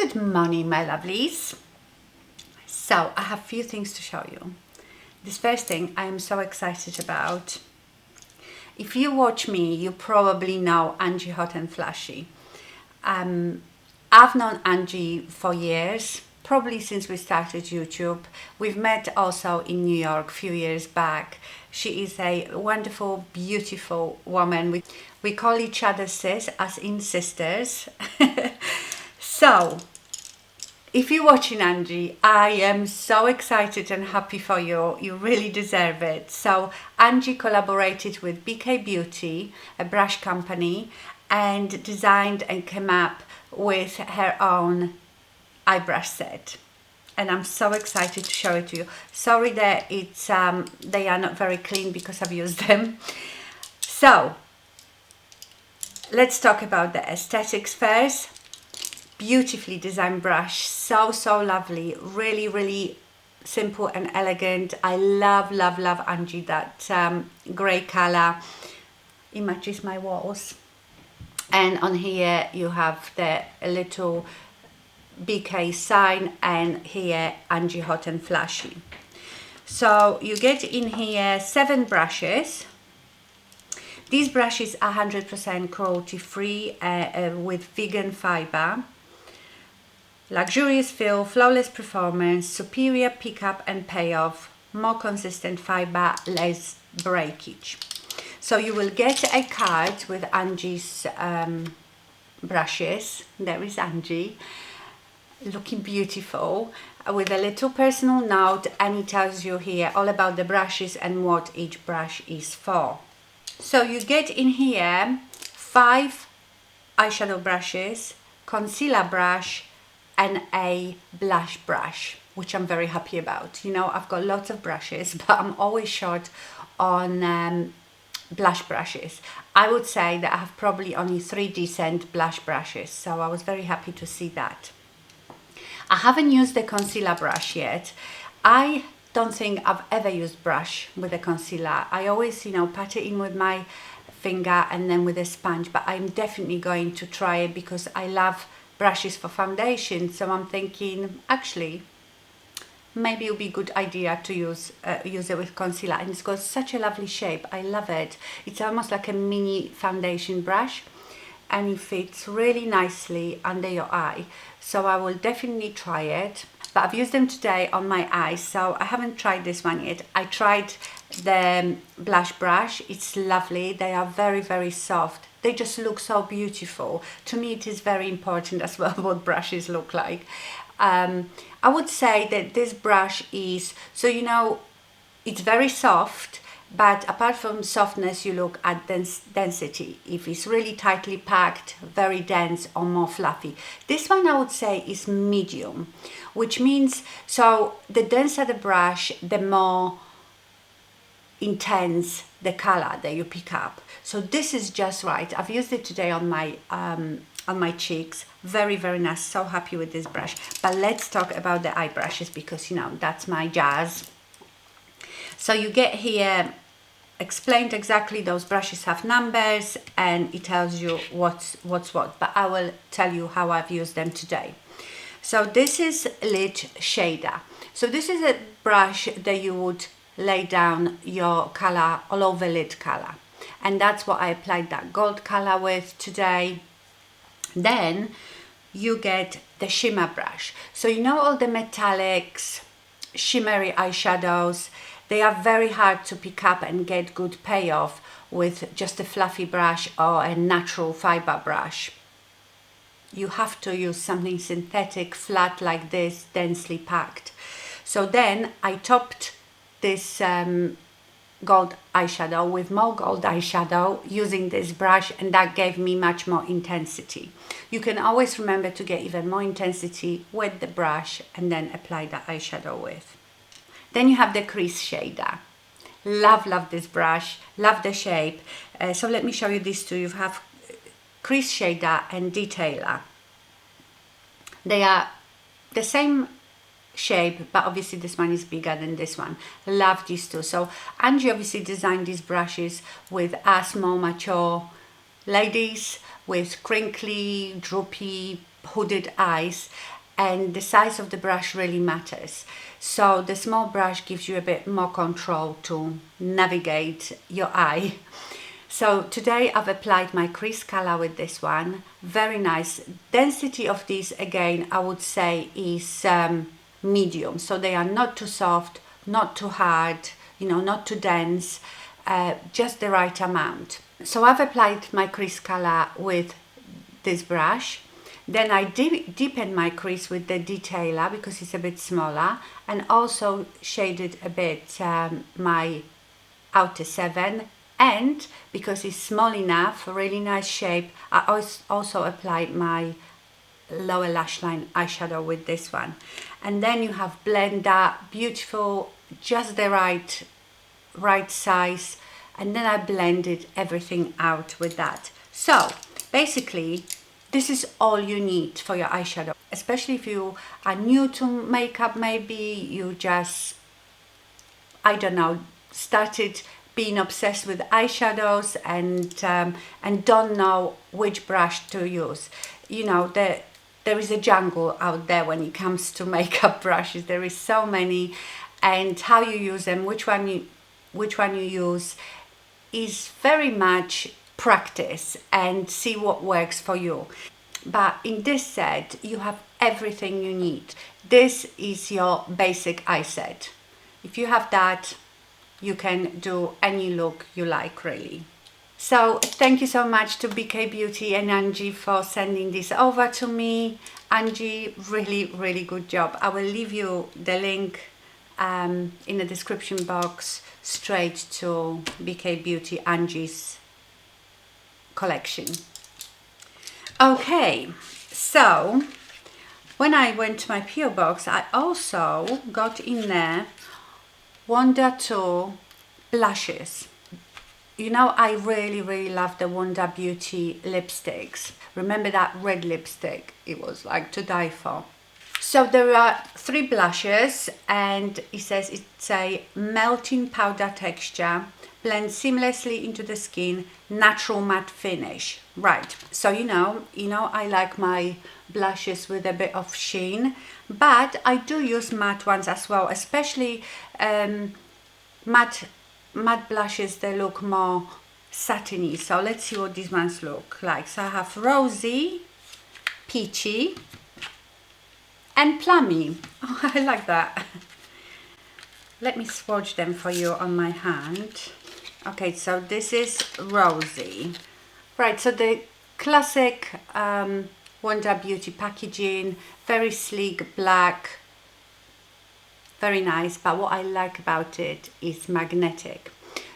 Good morning, my lovelies. So I have a few things to show you. This first thing I am so excited about. If you watch me, you probably know Angie HotandFlashy. I've known Angie for years, probably since we started YouTube. We've met also in New York a few years back. She is a wonderful, beautiful woman. We call each other sis, as in sisters. So, if you're watching Angie, I am so excited and happy for you. You really deserve it. So, Angie collaborated with BK Beauty, a brush company, and designed and came up with her own eyebrush set. And I'm so excited to show it to you. Sorry that they are not very clean because I've used them. So, let's talk about the aesthetics first. Beautifully designed brush, so lovely, really simple and elegant. I love Angie, that grey color. It matches my walls. And on here you have the little BK sign, and here Angie HotandFlashy. So you get in here 7 brushes. These brushes are 100% cruelty free with vegan fiber. Luxurious feel, flawless performance, superior pickup and payoff, more consistent fiber, less breakage. So you will get a card with Angie's brushes. There is Angie, looking beautiful, with a little personal note, and it tells you here all about the brushes and what each brush is for. So you get in here 5 eyeshadow brushes, concealer brush, and a blush brush, which I'm very happy about. You know, I've got lots of brushes, but I'm always short on blush brushes. I would say that I have probably only 3 decent blush brushes, so I was very happy to see that. I haven't used the concealer brush yet. I don't think I've ever used brush with a concealer. I always, pat it in with my finger and then with a sponge, but I'm definitely going to try it because I love brushes for foundation. So I'm thinking, actually, maybe it would be a good idea to use it with concealer. And it's got such a lovely shape. I love it. It's almost like a mini foundation brush, and it fits really nicely under your eye. So I will definitely try it. But I've used them today on my eyes, so I haven't tried this one yet. I tried the blush brush. It's lovely. They are very soft. They just look so beautiful. To me, it is very important as well what brushes look like. I would say that this brush is, it's very soft, but apart from softness, you look at density. If it's really tightly packed, very dense, or more fluffy. This one I would say is medium, which means, so the denser the brush, the more intense the color that you pick up. So this is just right. I've used it today on my cheeks. Very nice. So happy with this brush. But let's talk about the eye brushes because that's my jazz. So you get here explained exactly, those brushes have numbers and it tells you what's what, but I will tell you how I've used them today. So this is lid shader. So this is a brush that you would lay down your color all over lid color, and that's what I applied that gold color with today. Then you get the shimmer brush. So all the metallics, shimmery eyeshadows, they are very hard to pick up and get good payoff with just a fluffy brush or a natural fiber brush. You have to use something synthetic, flat like this, densely packed. So then I topped this gold eyeshadow with more gold eyeshadow using this brush, and that gave me much more intensity. You can always remember to get even more intensity with the brush and then apply the eyeshadow with. Then you have the crease shader. Love this brush, love the shape. So let me show you these two. You have crease shader and detailer. They are the same shape, but obviously this one is bigger than this one. Love these two. So Angie obviously designed these brushes with us more mature ladies with crinkly, droopy hooded eyes, and the size of the brush really matters. So the small brush gives you a bit more control to navigate your eye. So today I've applied my crease color with this one. Very nice. Density of these, again, I would say is medium. So they are not too soft, not too hard, you know, not too dense, just the right amount. So I've applied my crease color with this brush. Then I deepened my crease with the detailer because it's a bit smaller, and also shaded a bit my outer 7, and because it's small enough, a really nice shape, I also applied my lower lash line eyeshadow with this one. And then you have blender, beautiful, just the right size, and then I blended everything out with that. So basically this is all you need for your eyeshadow, especially if you are new to makeup. Maybe you just, I don't know, started being obsessed with eyeshadows and don't know which brush to use. You know, there is a jungle out there when it comes to makeup brushes. There is so many, and how you use them, which one you use, is very much practice and see what works for you. But in this set you have everything you need. This is your basic eye set. If you have that, you can do any look you like, really. So thank you so much to BK Beauty and Angie for sending this over to me. Angie, really good job. I will leave you the link in the description box straight to BK Beauty Angie's collection. Okay, so when I went to my PO box, I also got in there Wunder 2 blushes. You know, I really love the Wunder Beauty lipsticks. Remember that red lipstick? It was like to die for. So there are 3 blushes, and it says it's a melting powder texture, blends seamlessly into the skin, natural matte finish. Right, so you know I like my blushes with a bit of sheen, but I do use matte ones as well, especially matte blushes. They look more satiny. So let's see what these ones look like. So I have rosy, peachy, and plummy. Oh, I like that. Let me swatch them for you on my hand. Okay, so this is rosy. Right, so the classic Wunder Beauty packaging, very sleek black, very nice. But what I like about it is magnetic.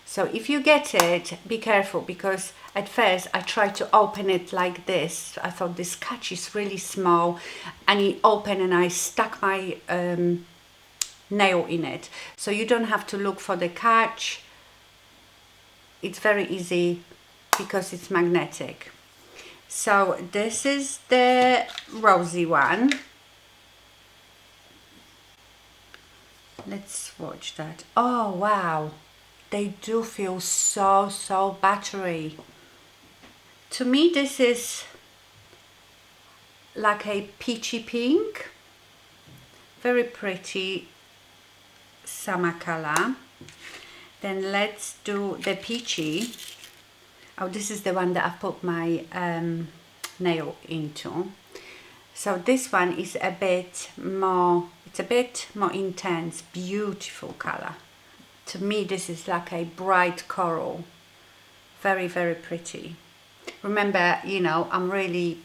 So if you get it, be careful, because at first I tried to open it like this. I thought this catch is really small, and it opened and I stuck my nail in it. So you don't have to look for the catch. It's very easy because it's magnetic. So this is the rosy one. Let's swatch that. Oh wow, they do feel so battery. To me this is like a peachy pink, very pretty summer color. Then let's do the peachy. Oh, this is the one that I put my nail into. So this one is a bit more, it's a bit more intense, beautiful color. To me this is like a bright coral, very pretty. Remember, you know, I'm really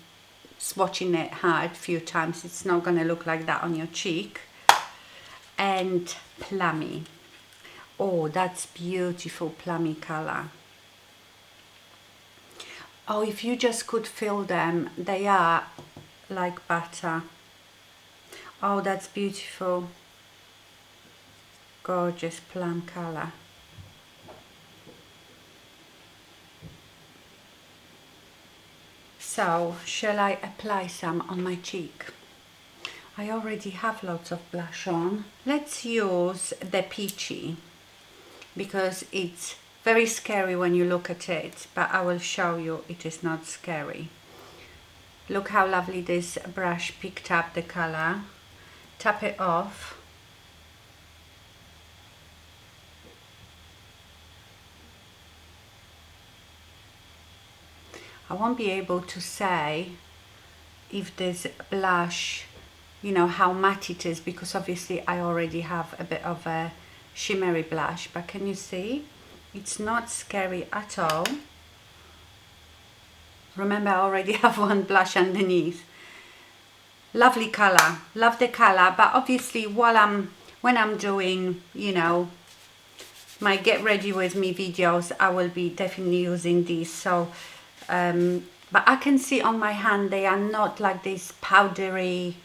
swatching it hard a few times. It's not going to look like that on your cheek. And plummy. Oh, that's beautiful plummy color. Oh, if you just could feel them, they are like butter. Oh, that's beautiful. Gorgeous plum color. So, shall I apply some on my cheek? I already have lots of blush on. Let's use the peachy, because it's very scary when you look at it, but I will show you it is not scary. Look how lovely this brush picked up the color. Tap it off. I won't be able to say if this blush, you know, how matte it is, because obviously I already have a bit of a shimmery blush, but can you see? It's not scary at all. Remember, I already have one blush underneath. Lovely color, love the color, but obviously when I'm doing, you know, my get ready with me videos, I will be definitely using these. So but I can see on my hand they are not like this powdery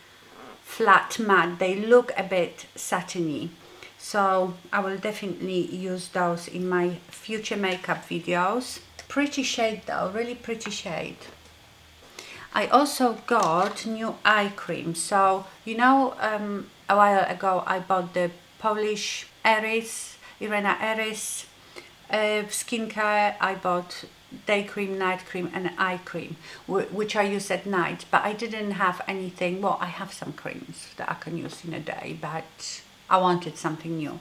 flat matte, they look a bit satiny, so I will definitely use those in my future makeup videos. Pretty shade though, really pretty shade. I also got new eye cream. So you know, a while ago I bought the Polish Irena Eris skincare. I bought day cream, night cream and eye cream, which I use at night, but I didn't have anything. Well, I have some creams that I can use in a day, but I wanted something new.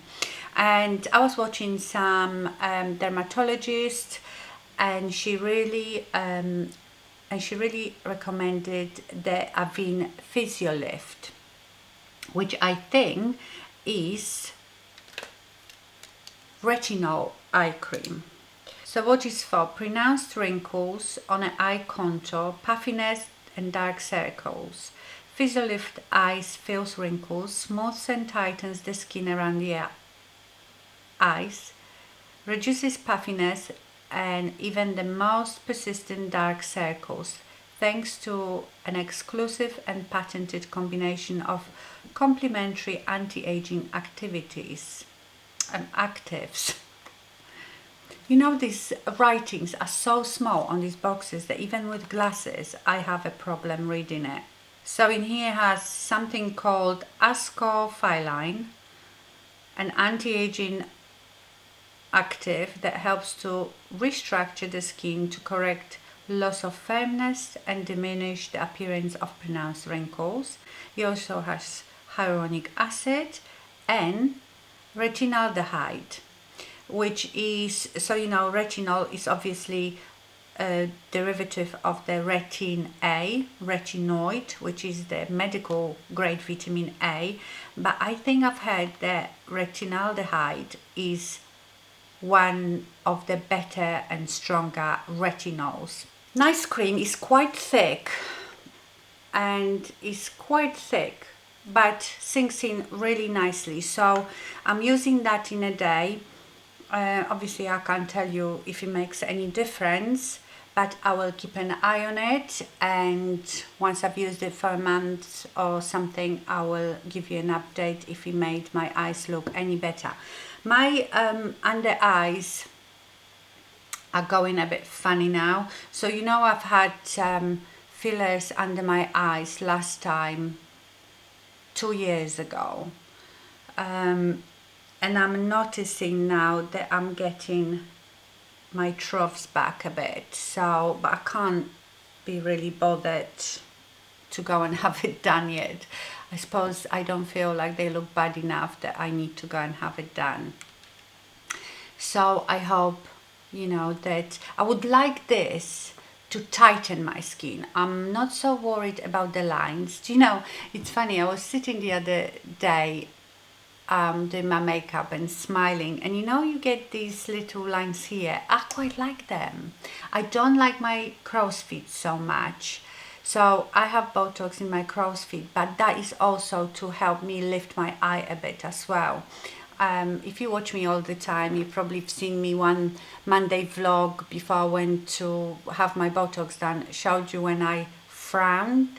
And I was watching some dermatologist, and she really recommended the Avene Physiolift, which I think is retinol eye cream. So what is for? Pronounced wrinkles on an eye contour, puffiness and dark circles. Physiolift eyes fills wrinkles, smooths and tightens the skin around the eyes, reduces puffiness and even the most persistent dark circles, thanks to an exclusive and patented combination of complementary anti-aging activities and actives. You know, these writings are so small on these boxes that even with glasses I have a problem reading it. So in here has something called ascorphylline, an anti-aging active that helps to restructure the skin to correct loss of firmness and diminish the appearance of pronounced wrinkles. It also has hyaluronic acid and retinaldehyde, which is, so you know, retinol is obviously a derivative of the retinoid, which is the medical grade vitamin A, but I think I've heard that retinaldehyde is one of the better and stronger retinols. Nice cream is quite thick, but sinks in really nicely, so I'm using that in a day. Obviously I can't tell you if it makes any difference, but I will keep an eye on it, and once I've used it for a month or something, I will give you an update if it made my eyes look any better. My under eyes are going a bit funny now. So you know, I've had fillers under my eyes last time 2 years ago, and I'm noticing now that I'm getting my troughs back a bit, so but I can't be really bothered to go and have it done yet. I suppose I don't feel like they look bad enough that I need to go and have it done. So I hope, you know, that I would like this to tighten my skin. I'm not so worried about the lines. Do you know, it's funny, I was sitting the other day doing my makeup and smiling, and you know, you get these little lines here. I quite like them. I don't like my crow's feet so much, so I have Botox in my crow's feet, but that is also to help me lift my eye a bit as well. If you watch me all the time, you've probably seen me one Monday vlog before I went to have my Botox done, showed you when I frowned.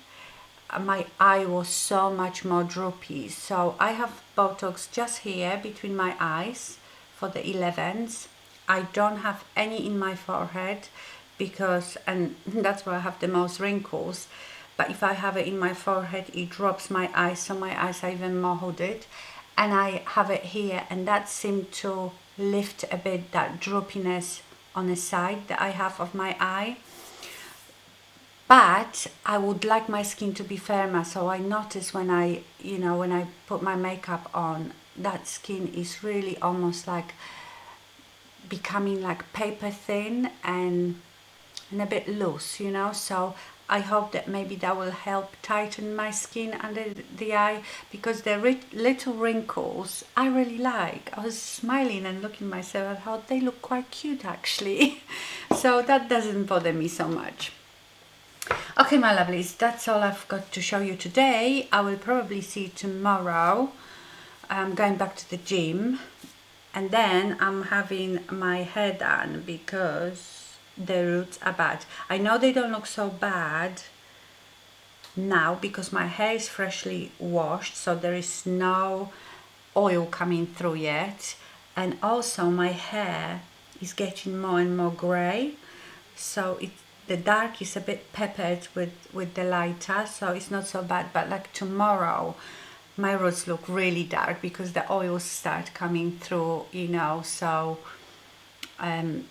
My eye was so much more droopy, so I have Botox just here between my eyes for the 11s. I don't have any in my forehead because, and that's where I have the most wrinkles, but if I have it in my forehead it drops my eyes, so my eyes are even more hooded. And I have it here, and that seemed to lift a bit that droopiness on the side that I have of my eye. But I would like my skin to be firmer, so I notice when I, you know, when I put my makeup on, that skin is really almost like becoming like paper thin and a bit loose, you know. So I hope that maybe that will help tighten my skin under the eye, because the little wrinkles I really like. I was smiling and looking at myself, I thought they look quite cute actually. So that doesn't bother me so much. Okay, my lovelies, that's all I've got to show you today. I will probably see you tomorrow. I'm going back to the gym, and then I'm having my hair done because the roots are bad. I know they don't look so bad now because my hair is freshly washed, so there is no oil coming through yet, and also my hair is getting more and more grey, so the dark is a bit peppered with the lighter, so it's not so bad. But like tomorrow my roots look really dark because the oils start coming through, you know. So and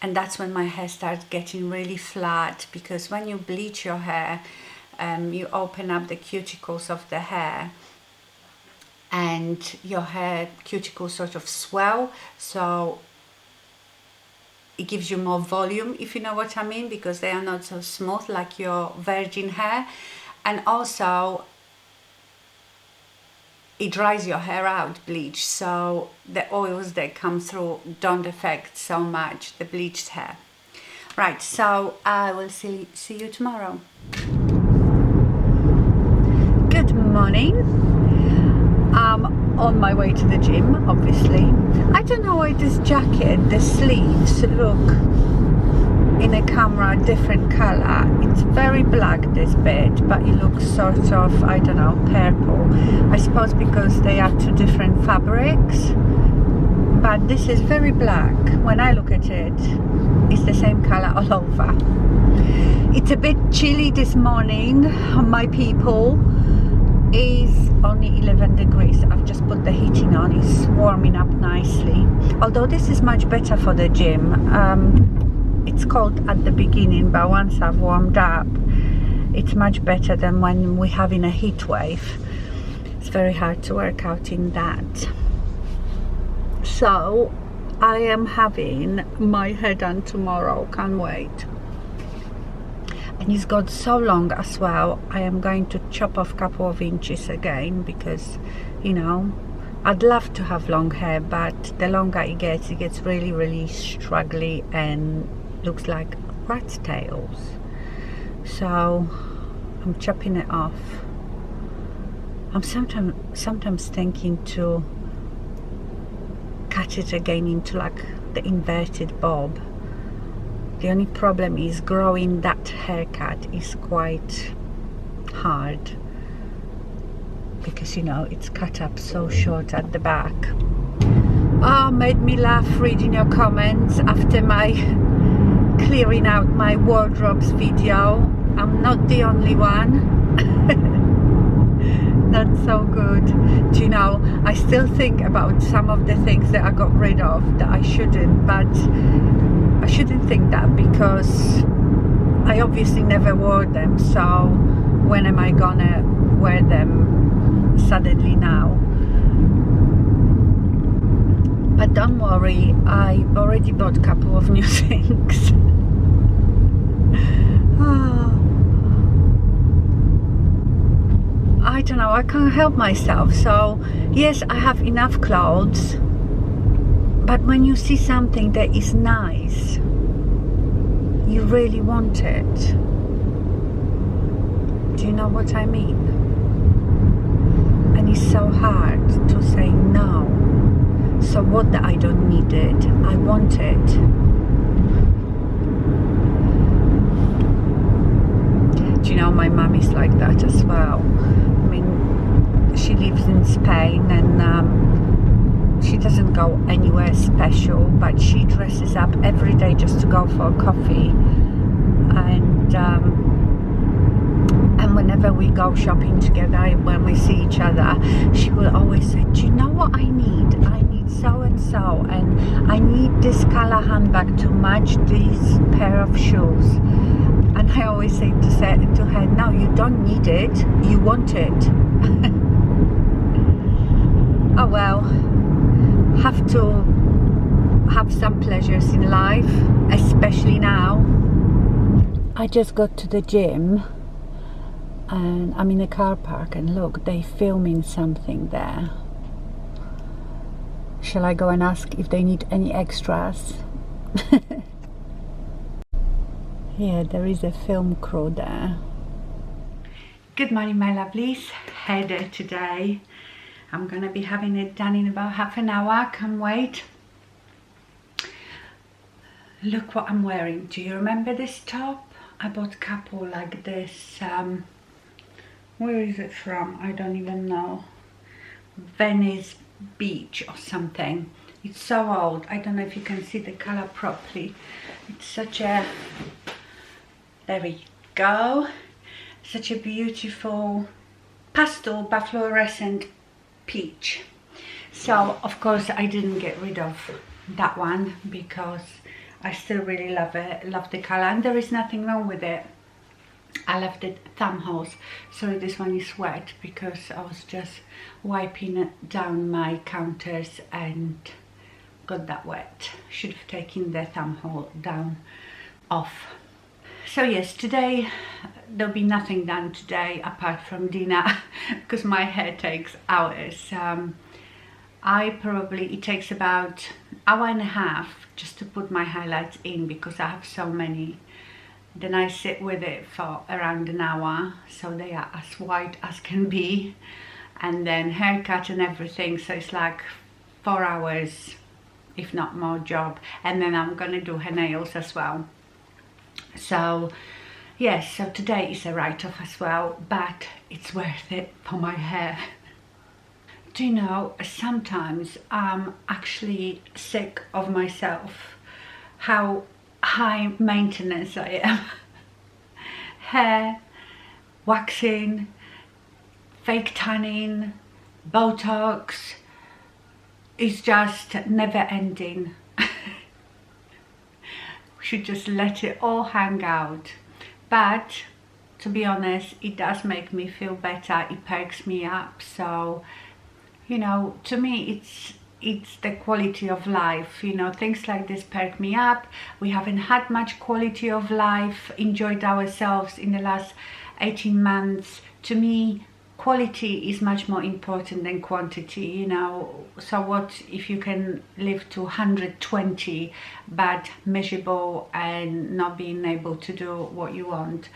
that's when my hair starts getting really flat, because when you bleach your hair, you open up the cuticles of the hair, and your hair cuticles sort of swell, so it gives you more volume, if you know what I mean, because they are not so smooth like your virgin hair. And also it dries your hair out, bleach, so the oils that come through don't affect so much the bleached hair. Right, so I will see you tomorrow. Good morning. I'm on my way to the gym, obviously. I don't know why this jacket, the sleeves look in a camera different color. It's very black, this bit, but it looks sort of, I don't know, purple. I suppose because they are two different fabrics, but this is very black. When I look at it, it's the same color all over. It's a bit chilly this morning, my people. Is only 11 degrees. I've just put the heating on. It's warming up nicely, although this is much better for the gym. It's cold at the beginning, but once I've warmed up, it's much better than when we're having a heat wave. It's very hard to work out in that. So I am having my hair done tomorrow. Can't wait. And it's got so long as well. I am going to chop off a couple of inches again, because, you know, I'd love to have long hair, but the longer it gets really, really straggly and looks like rat's tails. So I'm chopping it off. I'm sometimes thinking to cut it again into like the inverted bob. The only problem is growing that haircut is quite hard, because, you know, it's cut up so short at the back. Oh, made me laugh reading your comments after my clearing out my wardrobes video. I'm not the only one. That's so good. Do you know, I still think about some of the things that I got rid of that I shouldn't, but I shouldn't think that because I obviously never wore them, so when am I gonna wear them suddenly now? But don't worry, I've already bought a couple of new things. I don't know, I can't help myself. So yes, I have enough clothes, but when you see something that is nice, you really want it. Do you know what I mean? And it's so hard to say no. So what that I don't need it, I want it. Do you know, my mum is like that as well. I mean, she lives in Spain, and she doesn't go anywhere special, but she dresses up every day just to go for a coffee. And whenever we go shopping together, when we see each other, she will always say, do you know what I need? I need so and so, and I need this color handbag to match this pair of shoes. And I always say to her, no, you don't need it, you want it. Oh well, have to have some pleasures in life, especially now. I just got to the gym and I'm in a car park, and look, they're filming something there. Shall I go and ask if they need any extras? Yeah, there is a film crew there. Good morning, my lovelies. Hair day today. I'm gonna be having it done in about half an hour. Can't wait. Look what I'm wearing. Do you remember this top? I bought a couple like this. Where is it from? I don't even know. Venice Beach or something. It's so old. I don't know if you can see the color properly. It's such a... There we go. Such a beautiful pastel but fluorescent peach. So of course I didn't get rid of that one because I still really love it, love the color, and there is nothing wrong with it. I love the thumb holes. Sorry, this one is wet because I was just wiping down my counters and got that wet. Should have taken the thumb hole down off. So yes, today there'll be nothing done today apart from dinner because my hair takes hours. It takes about an hour and a half just to put my highlights in because I have so many. Then I sit with it for around an hour, so they are as white as can be, and then haircut and everything, so it's like 4 hours if not more job, and then I'm gonna do her nails as well. So yes, so today is a write-off as well, but it's worth it for my hair. Do you know, sometimes I'm actually sick of myself, how high maintenance I am. Hair, waxing, fake tanning, Botox, it's just never ending. We should just let it all hang out. But to be honest, it does make me feel better, it perks me up. So, you know, to me it's the quality of life, you know, things like this perk me up. We haven't had much quality of life, enjoyed ourselves in the last 18 months. To me, quality is much more important than quantity, you know. So what if you can live to 120 but miserable and not being able to do what you want?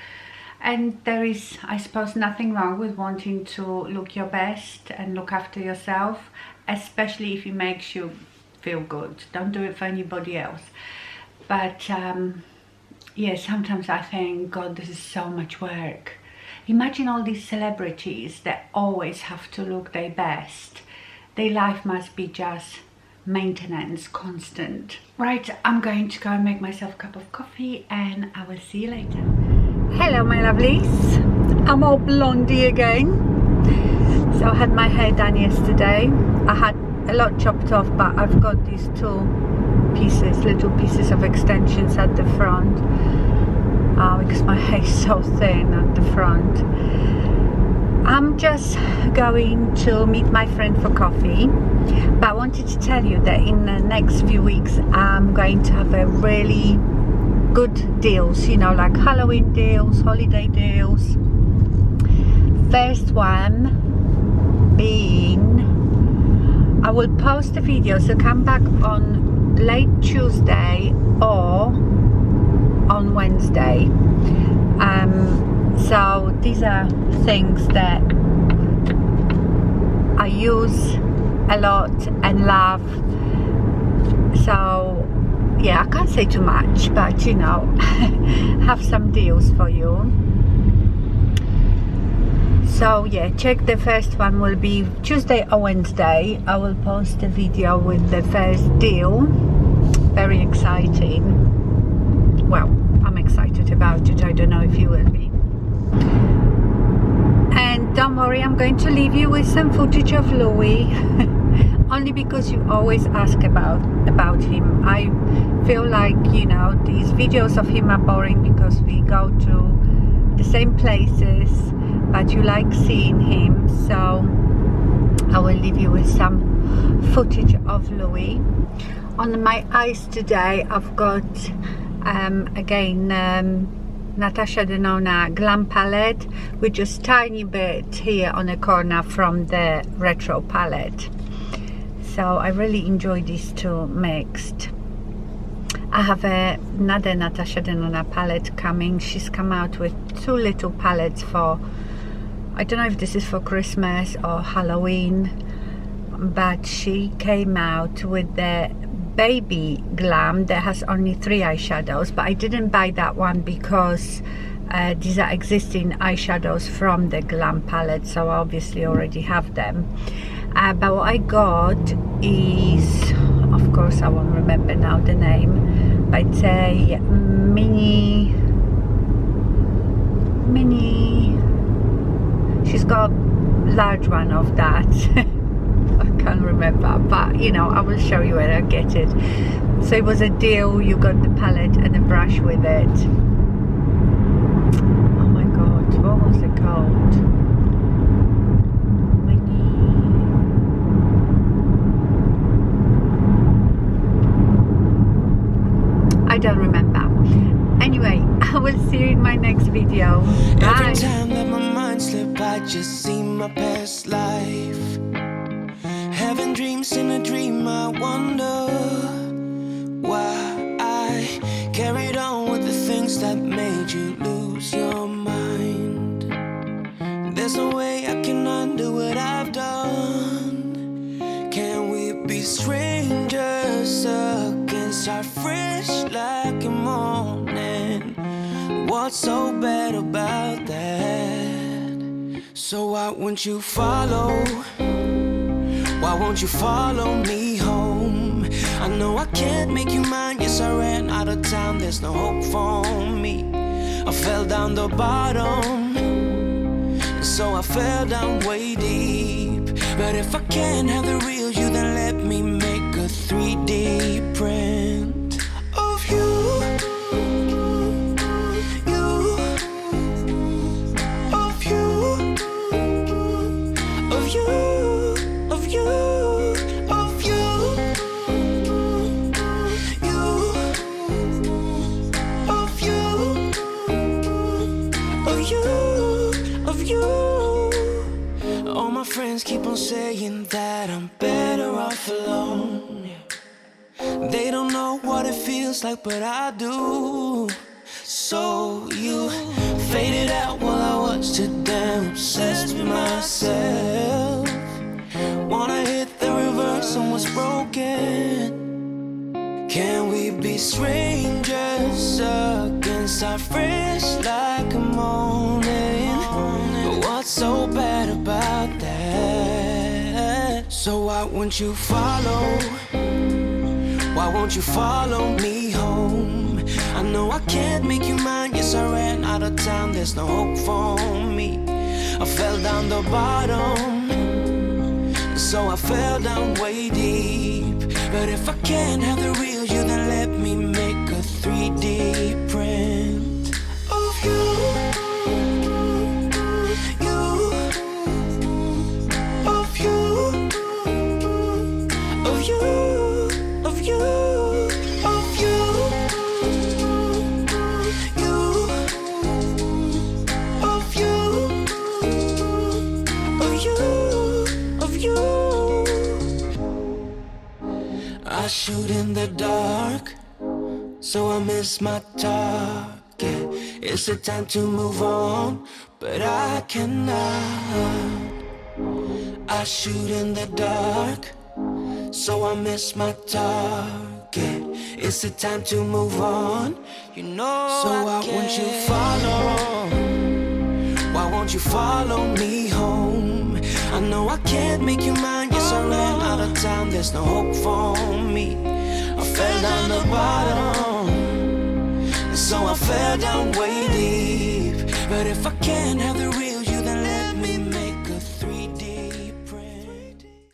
And there is, I suppose, nothing wrong with wanting to look your best and look after yourself, especially if it makes you feel good. Don't do it for anybody else. But yeah, sometimes I think, God, this is so much work. Imagine all these celebrities that always have to look their best. Their life must be just maintenance, constant. Right, I'm going to go and make myself a cup of coffee and I will see you later. Hello my lovelies, I'm all blondie again. So I had my hair done yesterday. I had a lot chopped off, but I've got these two pieces, little pieces of extensions at the front because my hair is so thin at the front. I'm just going to meet my friend for coffee, but I wanted to tell you that in the next few weeks I'm going to have a really good deals, you know, like Halloween deals, holiday deals. First one being, I will post a video, so come back on late Tuesday or on Wednesday. So these are things that I use a lot and love. So yeah, I can't say too much, but you know, have some deals for you. So yeah, check. The first one will be Tuesday or Wednesday. I will post a video with the first deal. Very exciting. Well, I'm excited about it. I don't know if you will be. And don't worry, I'm going to leave you with some footage of Louis only because you always ask about him. I feel like, you know, these videos of him are boring because we go to the same places, but you like seeing him, so I will leave you with some footage of Louis. On my eyes today I've got again Natasha Denona Glam palette with just tiny bit here on the corner from the retro palette. So I really enjoy these two mixed. I have another Natasha Denona palette coming. She's come out with two little palettes for, I don't know if this is for Christmas or Halloween, but she came out with the baby glam that has only 3 eyeshadows, but I didn't buy that one because these are existing eyeshadows from the glam palette, so I obviously already have them. But what I got is, of course I won't remember now the name, but it's a mini, she's got a large one of that. I can't remember, but you know, I will show you when I get it. So it was a deal, you got the palette and a brush with it. Oh my god, what was it called? I don't remember. Anyway, I will see you in my next video. Bye. Every time that my mind slip, I just see my past life. Having dreams in a dream, I wonder why I carried on with the things that made you lose your mind. There's no way I can undo what I've done. Can we be strangers again, start fresh like a morning? What's so bad about that? So why won't you follow? Why won't you follow me home? I know I can't make you mine. Yes, I ran out of town. There's no hope for me. I fell down the bottom, so I fell down way deep. But if I can't have the real you, then let me make a 3D print of you. Keep on saying that I'm better off alone. They don't know what it feels like, but I do. So you faded out while I was too damn obsessed with myself. Wanna hit the reverse on what's broken. Can we be strangers again, start fresh like a morning? But what's so bad about that? So why won't you follow? Why won't you follow me home? I know I can't make you mine. Yes, I ran out of town. There's no hope for me. I fell down the bottom, so I fell down way deep. But if I can't have the real you, then let me make a 3D print of you. I shoot in the dark, so I miss my target. It's the time to move on, but I cannot. I shoot in the dark, so I miss my target. It's the time to move on, you know. So why won't you follow? Why won't you follow me home? I know I can't make you mine. Yes, I ran out of town. There's no hope for me. I fell down the bottom, so I fell down way deep. But if I can't have the